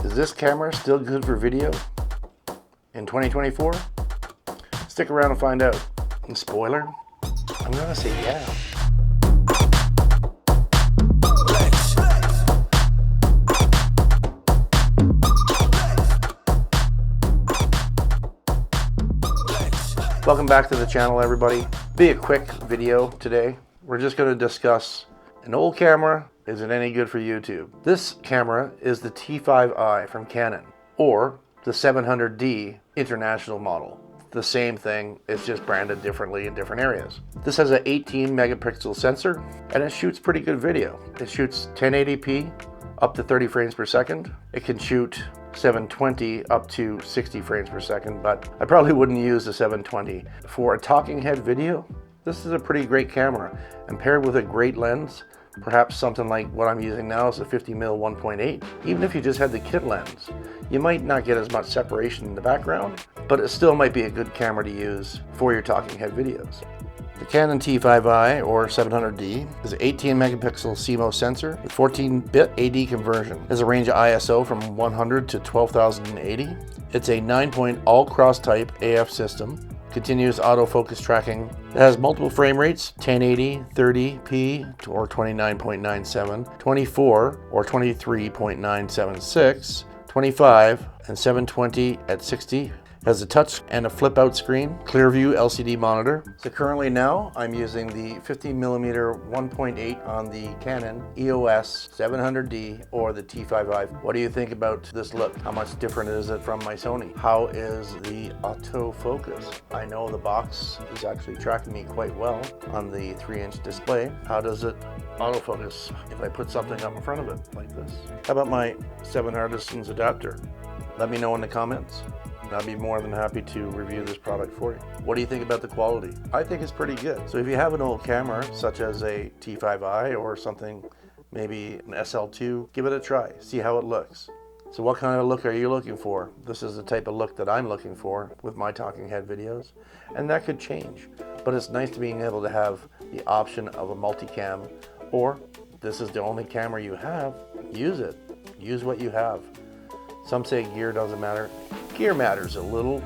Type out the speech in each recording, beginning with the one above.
Is this camera still good for video in 2024? Stick around and find out. And spoiler, I'm gonna say yeah. Welcome back to the channel, everybody. Be a quick video today. We're just going to discuss an old camera. Is it any good for YouTube? This camera is the T5i from Canon, or the 700D international model. The same thing, it's just branded differently in different areas. This has an 18 megapixel sensor and it shoots pretty good video. It shoots 1080p up to 30 frames per second. It can shoot 720 up to 60 frames per second, but I probably wouldn't use the 720. For a talking head video, this is a pretty great camera, and paired with a great lens, perhaps something like what I'm using now is a 50mm 1.8. Even if you just had the kit lens, you might not get as much separation in the background, but it still might be a good camera to use for your talking head videos. The Canon T5i or 700D is an 18 megapixel CMOS sensor with 14-bit AD conversion. It has a range of ISO from 100 to 12,080. It's a 9-point all-cross type AF system. Continuous autofocus tracking. It has multiple frame rates, 1080, 30p or 29.97, 24 or 23.976, 25 and 720 at 60. Has a touch and a flip out screen, clear view LCD monitor. So currently now I'm using the 50mm 1.8 on the Canon EOS 700D or the T5i. What do you think about this look? How much different is it from my Sony? How is the autofocus? I know the box is actually tracking me quite well on the 3-inch display. How does it autofocus if I put something up in front of it like this? How about my 7 Artisans adapter? Let me know in the comments. I'd be more than happy to review this product for you. What do you think about the quality? I think it's pretty good. So if you have an old camera, such as a T5i or something, maybe an SL2, give it a try, see how it looks. So what kind of look are you looking for? This is the type of look that I'm looking for with my talking head videos, and that could change. But it's nice to being able to have the option of a multicam, or this is the only camera you have, use it. Use what you have. Some say gear doesn't matter. Gear matters a little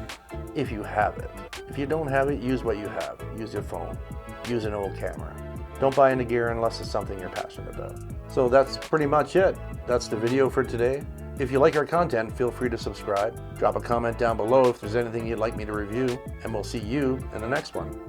if you have it. If you don't have it, use what you have. Use your phone. Use an old camera. Don't buy into gear unless it's something you're passionate about. So that's pretty much it. That's the video for today. If you like our content, feel free to subscribe. Drop a comment down below if there's anything you'd like me to review, and we'll see you in the next one.